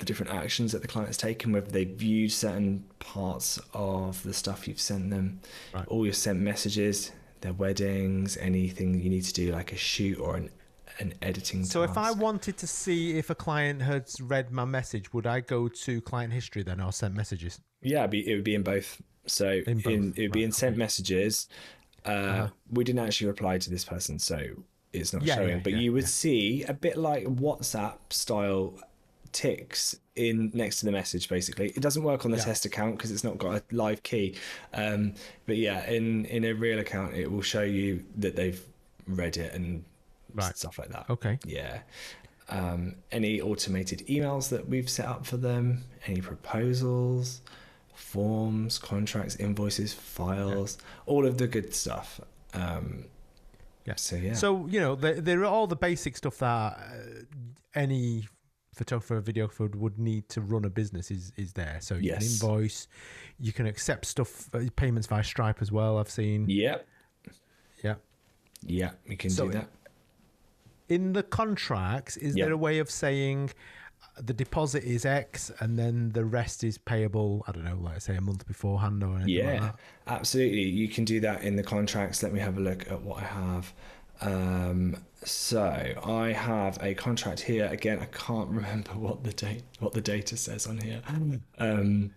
S2: different actions that the client has taken, whether they viewed certain parts of the stuff you've sent them, all your sent messages, their weddings, anything you need to do like a shoot or an editing
S1: So
S2: task.
S1: if I wanted to see if a client had read my message, would I go to client history then, or sent messages?
S2: Yeah, it would be in both. So
S1: In both.
S2: it would be in sent messages. We didn't actually reply to this person, so it's not showing. But you would see a bit like WhatsApp style ticks in next to the message. Basically, it doesn't work on the test account because it's not got a live key. But yeah, in a real account, it will show you that they've read it and stuff like that.
S1: Okay.
S2: Yeah. Any automated emails that we've set up for them, any proposals, forms, contracts, invoices, files, all of the good stuff. So
S1: there are all the basic stuff that any photographer, videographer would need to run a business is there. So you can invoice, you can accept stuff, payments via Stripe as well, I've seen.
S2: Yeah, you can
S1: So
S2: do that.
S1: In the contracts, is there a way of saying the deposit is X and then the rest is payable, I don't know, like say a month beforehand or anything like that?
S2: Absolutely. You can do that in the contracts. Let me have a look at what I have. So I have a contract here. Again, I can't remember what the data says on here.
S1: Don't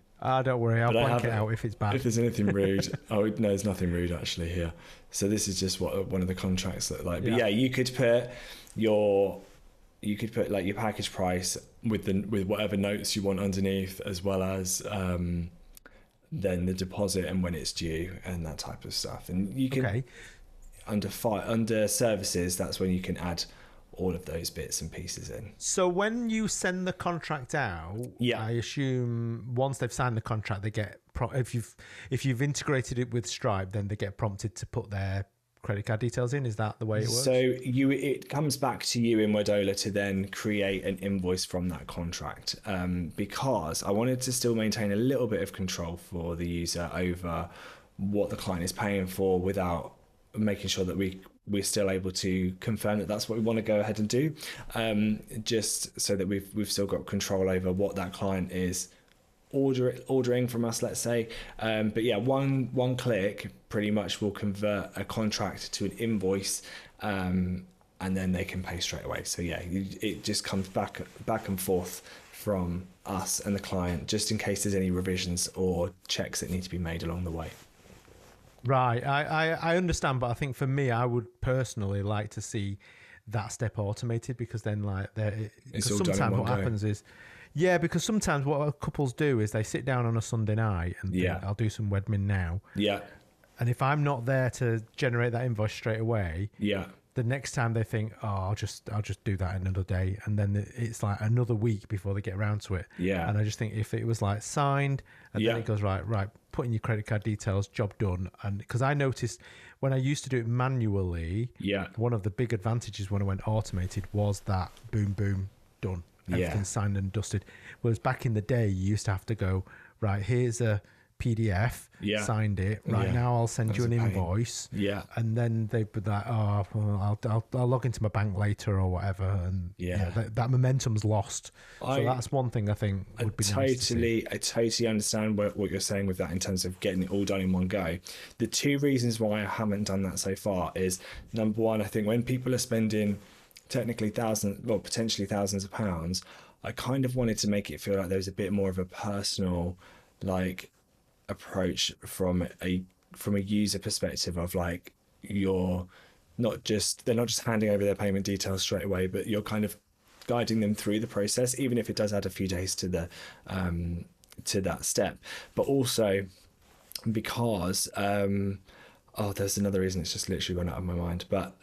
S1: worry, I'll blank it out if it's bad.
S2: If there's anything rude. No, there's nothing rude actually here. So this is just what one of the contracts look like. But yeah, you could put like your package price with whatever notes you want underneath, as well as then the deposit and when it's due and that type of stuff. And you can under services, that's when you can add all of those bits and pieces in.
S1: So when you send the contract out, I assume once they've signed the contract, they get if you've integrated it with Stripe, then they get prompted to put their credit card details in. Is that the way it works?
S2: So it comes back to you in Wedola to then create an invoice from that contract, because I wanted to still maintain a little bit of control for the user over what the client is paying for, without making sure that we're still able to confirm that that's what we want to go ahead and do, just so that we've still got control over what that client is ordering from us, let's say. But yeah, one click pretty much will convert a contract to an invoice, and then they can pay straight away. So yeah, it just comes back and forth from us and the client, just in case there's any revisions or checks that need to be made along the way.
S1: Right, I understand, but I think for me, I would personally like to see that step automated, because then sometimes what happens is, because sometimes what couples do is they sit down on a Sunday night and think, I'll do some Wedmin now. Yeah. And if I'm not there to generate that invoice straight away, the next time they think, I'll just do that another day, and then it's like another week before they get around to it. Yeah. And I just think if it was like signed, and then it goes right, put in your credit card details, job done. And because I noticed when I used to do it manually, one of the big advantages when I went automated was that boom, boom, done. Everything's signed and dusted. Whereas back in the day, you used to have to go, right, here's a PDF, signed it. Right now, I'll send you an invoice. And then they'd be like, well, I'll log into my bank later or whatever. And that momentum's lost. So that's one thing I think would be nice to see.
S2: I totally understand what you're saying with that in terms of getting it all done in one go. The two reasons why I haven't done that so far is, number one, I think when people are spending technically potentially thousands of pounds, I kind of wanted to make it feel like there's a bit more of a personal, like, approach from a user perspective of like, they're not just handing over their payment details straight away, but you're kind of guiding them through the process, even if it does add a few days to the to that step. But also because there's another reason, it's just literally gone out of my mind, but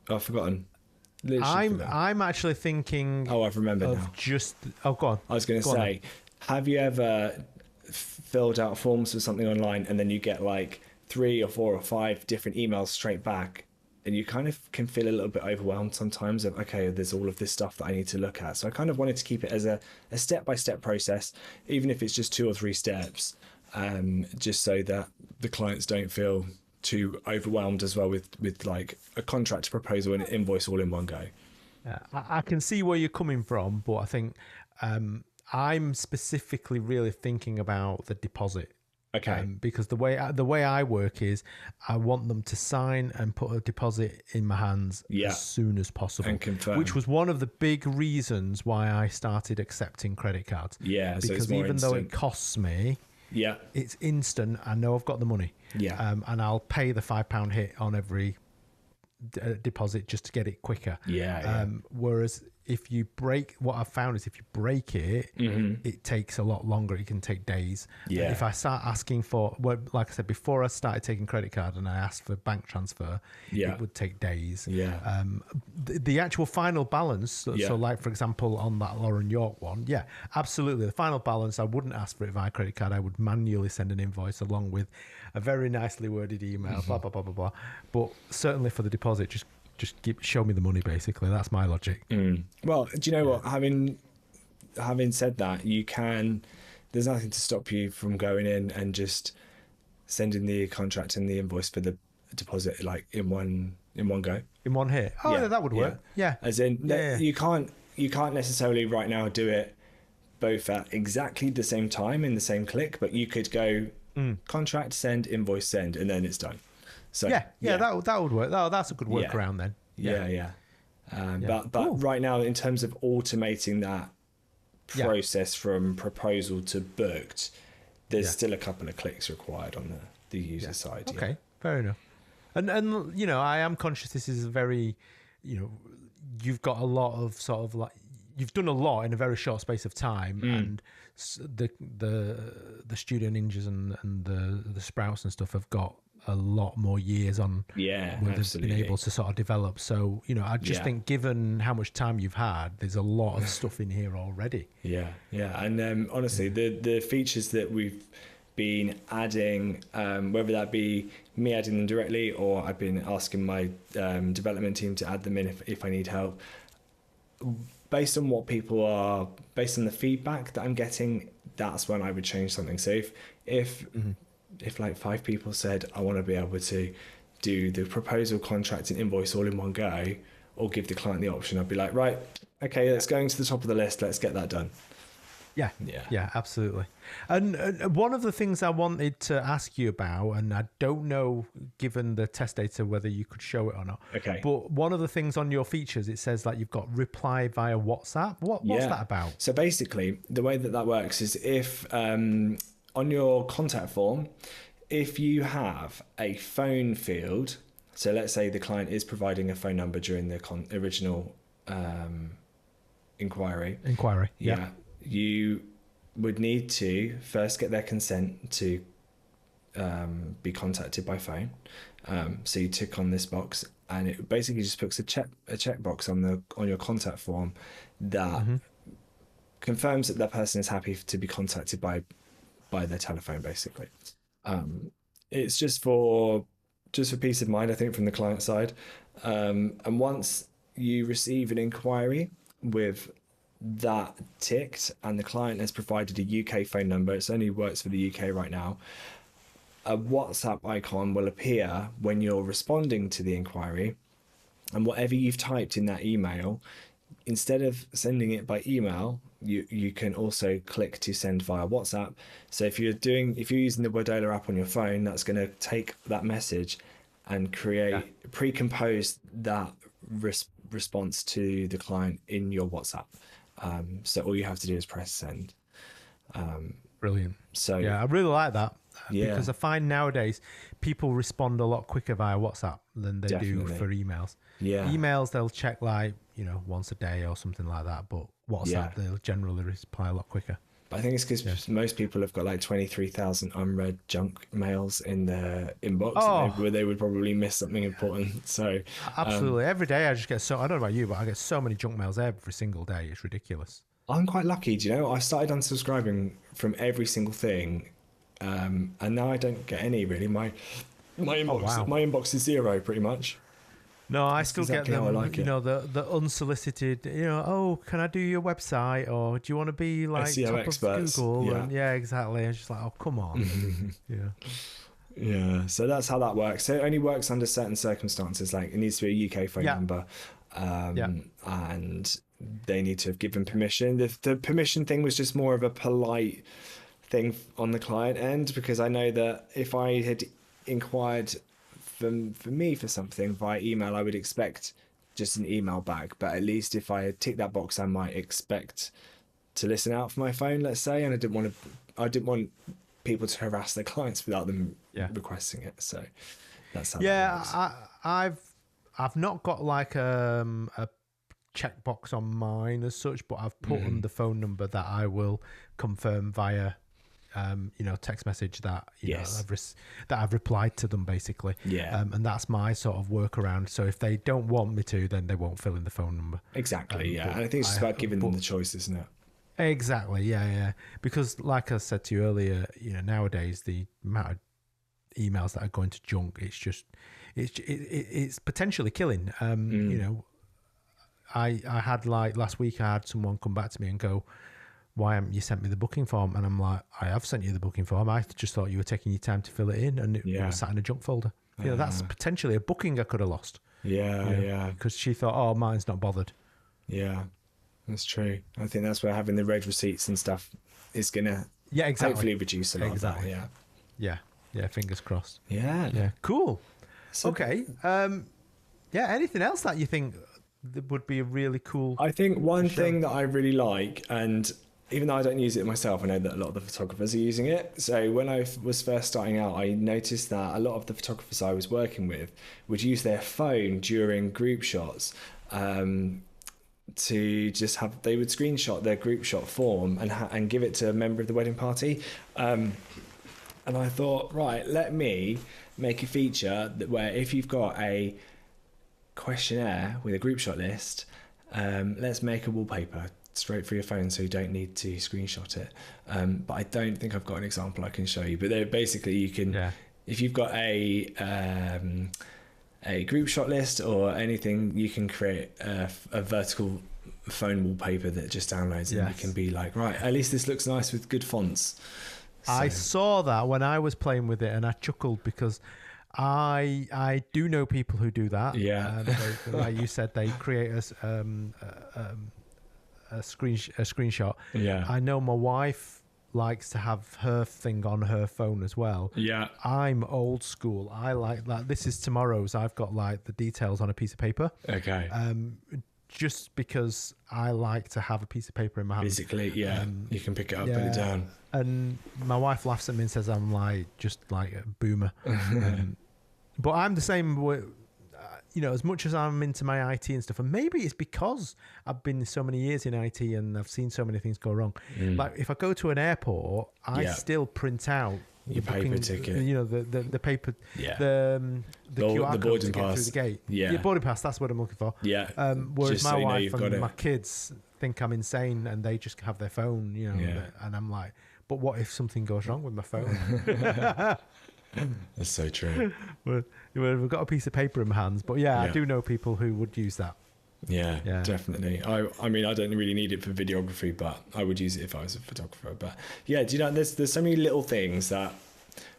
S2: I've forgotten.
S1: I'm actually thinking
S2: I've remembered now.
S1: Go on.
S2: I was going to say, have you ever filled out forms for something online and then you get like 3 or 4 or 5 different emails straight back, and you kind of can feel a little bit overwhelmed sometimes of, okay, there's all of this stuff that I need to look at. So I kind of wanted to keep it as a step-by-step process, even if it's just 2 or 3 steps, just so that the clients don't feel too overwhelmed as well with like a contract proposal and an invoice all in one go.
S1: I can see where you're coming from, but I think I'm specifically really thinking about the deposit.
S2: Okay.
S1: Because the way I work is I want them to sign and put a deposit in my hands as soon as possible,
S2: and confirm.
S1: which was one of the big reasons why I started accepting credit cards.
S2: Yeah, so
S1: because
S2: it's more
S1: even though
S2: instant.
S1: it costs me, it's instant. I know I've got the money. And I'll pay the £5 hit on every deposit just to get it quicker. Whereas if you break, what I've found is if you break it, it takes a lot longer. It can take days. If I start asking for, well, like I said, before I started taking credit card and I asked for bank transfer, it would take days. The actual final balance, so like for example on that Lauren York one, absolutely, the final balance, I wouldn't ask for it via credit card. I would manually send an invoice along with a very nicely worded email, blah blah blah blah blah. But certainly for the deposit, just show me the money, basically. That's my logic.
S2: Well, do you know what? Having said that, there's nothing to stop you from going in and just sending the contract and the invoice for the deposit like in one go.
S1: In one hit. Oh, that would work.
S2: As in, you can't necessarily right now do it both at exactly the same time in the same click, but you could go contract, send, invoice, send, and then it's done. So
S1: that would work. That's a good workaround then.
S2: But cool. Right now, in terms of automating that process from proposal to booked, there's still a couple of clicks required on the user side.
S1: Okay, fair enough. And I am conscious this is a very, you've got a lot of sort of like, you've done a lot in a very short space of time, and the Studio Ninjas and the Sprouts and stuff have got a lot more years on where they've been able to sort of develop. So, I just think given how much time you've had, there's a lot of stuff in here already. And
S2: honestly, the features that we've been adding, whether that be me adding them directly or I've been asking my development team to add them in if I need help, based on the feedback that I'm getting, that's when I would change something. So if like 5 people said, I want to be able to do the proposal, contract and invoice all in one go, or give the client the option, I'd be like, right, okay, let's go to the top of the list. Let's get that done.
S1: Yeah, absolutely. And one of the things I wanted to ask you about, and I don't know, given the test data, whether you could show it or not.
S2: Okay.
S1: But one of the things on your features, it says that you've got reply via WhatsApp. What's that about?
S2: So basically, the way that works is if on your contact form, if you have a phone field, so let's say the client is providing a phone number during the original inquiry. You would need to first get their consent to be contacted by phone. So you tick on this box, and it basically just puts a checkbox on your contact form that confirms that person is happy to be contacted by their telephone, basically. It's just for peace of mind, I think, from the client side. And once you receive an inquiry with that ticked and the client has provided a UK phone number, it only works for the UK right now, a WhatsApp icon will appear when you're responding to the inquiry, and whatever you've typed in that email, instead of sending it by email, you can also click to send via WhatsApp. So if you're using the Wedola app on your phone, that's going to take that message and pre-compose that response to the client in your WhatsApp. So all you have to do is press send.
S1: Brilliant.
S2: So
S1: I really like that. Because I find nowadays people respond a lot quicker via WhatsApp than they do for emails. Emails they'll check like once a day or something like that, but WhatsApp they'll generally reply a lot quicker.
S2: But I think it's because most people have got like 23,000 unread junk mails in their inbox where they would probably miss something important. So
S1: absolutely, every day I just get I don't know about you, but I get so many junk mails every single day. It's ridiculous.
S2: I'm quite lucky, do you know? I started unsubscribing from every single thing, and now I don't get any really. My inbox is zero pretty much.
S1: No, I still get them, the unsolicited, can I do your website, or do you want to be like
S2: SEO
S1: top
S2: experts.
S1: of Google? And exactly. It's just like, oh, come on.
S2: So that's how that works. So it only works under certain circumstances, like it needs to be a UK phone number, and they need to have given permission. The permission thing was just more of a polite thing on the client end, because I know that if I had inquired for me for something via email, I would expect just an email back. But at least if I had ticked that box, I might expect to listen out for my phone, let's say, and I didn't want people to harass their clients without them requesting it. So that's how that works.
S1: I've not got like a checkbox on mine as such, but I've put on the phone number that I will confirm via text message that that I've replied to them basically. And that's my sort of workaround. So if they don't want me to, then they won't fill in the phone number.
S2: Exactly. And I think it's just about giving them the choice, isn't it?
S1: Exactly. Yeah. Because like I said to you earlier, nowadays the amount of emails that are going to junk, it's potentially killing. I had like last week, I had someone come back to me and go, why haven't you sent me the booking form? And I'm like, I have sent you the booking form. I just thought you were taking your time to fill it in, and it was sat in a junk folder. That's potentially a booking I could have lost. Because she thought, oh, mine's not bothered. Yeah,
S2: that's true. I think that's where having the red receipts and stuff is going to hopefully reduce a lot of that.
S1: Yeah, fingers crossed.
S2: Yeah.
S1: Cool. So, okay. Anything else that you think that would be a really cool...
S2: I think one thing that I really like, and even though I don't use it myself, I know that a lot of the photographers are using it. So when I was first starting out, I noticed that a lot of the photographers I was working with would use their phone during group shots to just have... They would screenshot their group shot form and give it to a member of the wedding party. And I thought, right, let me make a feature where if you've got a questionnaire with a group shot list, let's make a wallpaper straight for your phone so you don't need to screenshot it. But I don't think I've got an example I can show you. But basically you can, if you've got a group shot list or anything, you can create a vertical phone wallpaper that just downloads and you can be like, right, at least this looks nice with good fonts. So.
S1: I saw that when I was playing with it and I chuckled because I do know people who do that. Like you said, they create a screenshot. I know my wife likes to have her thing on her phone as well. I'm old school. I like that. This is tomorrow's. I've got like the details on a piece of paper. Just because I like to have a piece of paper in my hand.
S2: Basically, you can pick it up, put it down.
S1: And my wife laughs at me and says I'm like just like a boomer. But I'm the same with, as much as I'm into my IT and stuff, and maybe it's because I've been so many years in IT and I've seen so many things go wrong. Like if I go to an airport, I still print out
S2: your paper ticket.
S1: The paper, the QR code to get through the gate. Your boarding pass. That's what I'm looking for. Whereas just my wife and my kids think I'm insane and they just have their phone. And I'm like, but what if something goes wrong with my phone?
S2: That's so true.
S1: We've got a piece of paper in my hands, but I do know people who would use that.
S2: Yeah, definitely. I mean, I don't really need it for videography, but I would use it if I was a photographer. But yeah, do you know, there's so many little things that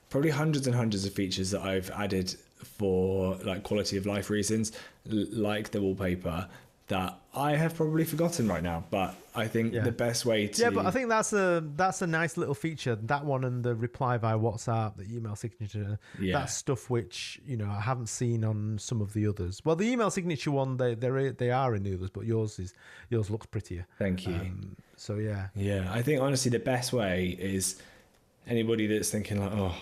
S2: probably hundreds and hundreds of features that I've added for like quality of life reasons, like the wallpaper, that I have probably forgotten right now. But I think the best way to...
S1: Yeah, but I think that's a nice little feature. That one and the reply via WhatsApp, the email signature, that's stuff which, I haven't seen on some of the others. Well, the email signature one, they are in the others, but yours looks prettier.
S2: Thank you.
S1: So, yeah.
S2: Yeah, I think, honestly, the best way is anybody that's thinking like, oh,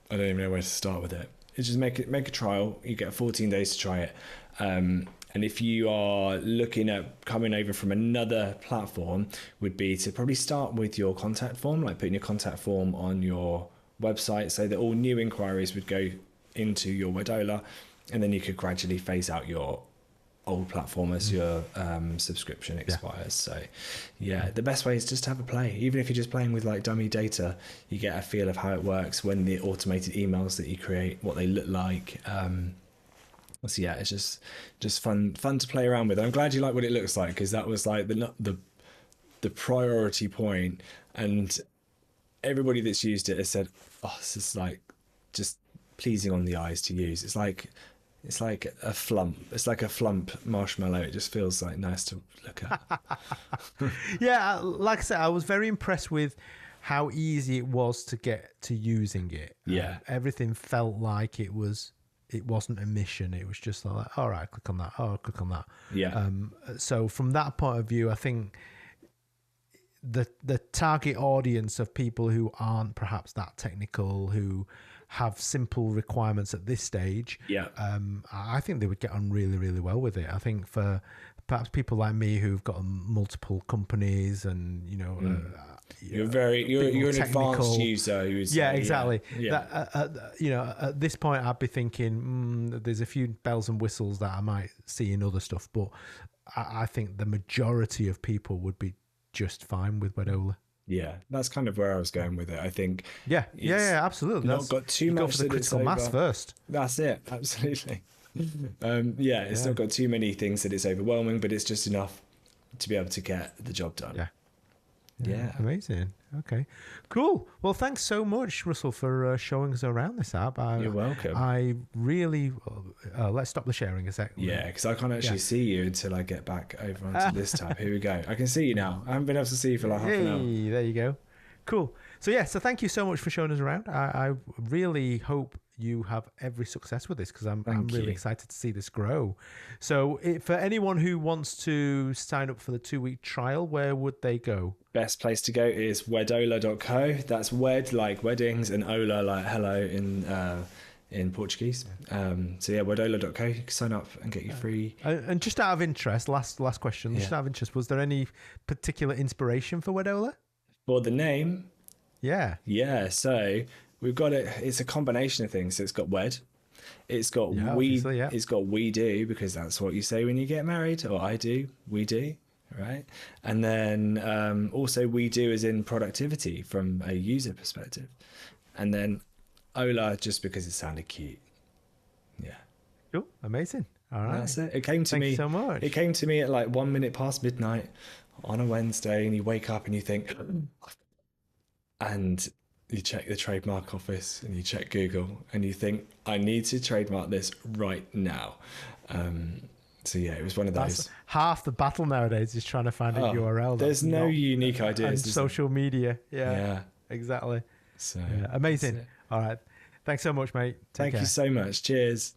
S2: I don't even know where to start with it. Is just make a trial. You get 14 days to try it. And if you are looking at coming over from another platform, would be to probably start with your contact form, like putting your contact form on your website so that all new inquiries would go into your Wedola, and then you could gradually phase out your old platform as your subscription expires. So the best way is just to have a play. Even if you're just playing with like dummy data, you get a feel of how it works when the automated emails that you create, what they look like. So yeah, it's just fun to play around with. I'm glad you like what it looks like, because that was like the priority point, and everybody that's used it has said, oh, this is like just pleasing on the eyes to use. It's like a flump. It's like a flump marshmallow. It just feels like nice to look at.
S1: Yeah, like I said, I was very impressed with how easy it was to get to using it.
S2: Yeah.
S1: Everything felt like it wasn't a mission. It was just like, all right, click on that. Oh, click on that.
S2: Yeah.
S1: So from that point of view, I think the target audience of people who aren't perhaps that technical, who have simple requirements at this stage,
S2: Yeah.
S1: I think they would get on really, really well with it. I think for perhaps people like me who've got multiple companies and,
S2: you're an advanced user.
S1: Yeah, exactly.
S2: Yeah.
S1: At this point, I'd be thinking there's a few bells and whistles that I might see in other stuff, but I think the majority of people would be just fine with Wedola.
S2: Yeah, that's kind of where I was going with it. I think.
S1: Yeah, absolutely.
S2: Not got too much.
S1: Go for the critical mass first.
S2: That's it. Absolutely. It's not got too many things that it's overwhelming, but it's just enough to be able to get the job done. Yeah.
S1: Amazing. Okay, cool. Well, thanks so much, Russell, for showing us around this app.
S2: You're welcome.
S1: I really let's stop the sharing a sec.
S2: Yeah, because I can't actually see you until I get back over onto this tab. Here we go. I can see you now. I haven't been able to see you for like half an hour.
S1: There you go. Cool. So thank you so much for showing us around. I really hope you have every success with this, because I'm really excited to see this grow. So for anyone who wants to sign up for the 2-week trial, where would they go?
S2: Best place to go is wedola.co. That's wed like weddings and ola like hello in Portuguese. Wedola.co. You can sign up and get your free.
S1: And just out of interest, last question. Just out of interest, was there any particular inspiration for Wedola?
S2: For the name?
S1: Yeah.
S2: Yeah. So we've got it. It's a combination of things. So it's got wed. It's got It's got we do, because that's what you say when you get married, or I do. We do. Right. And then also we do as in productivity from a user perspective. And then Ola just because it sounded cute. Yeah.
S1: Cool. Amazing. All right.
S2: That's it. It came to me.
S1: Thanks so much.
S2: It came to me at like 1 minute past midnight on a Wednesday, and you wake up and you think, and you check the trademark office and you check Google and you think, I need to trademark this right now. So yeah, it was one of those.
S1: That's half the battle nowadays is trying to find a URL.
S2: There's no unique ideas.
S1: And social media. Yeah. Exactly.
S2: So
S1: amazing. All right. Thanks so much, mate.
S2: Thank you so much. Cheers.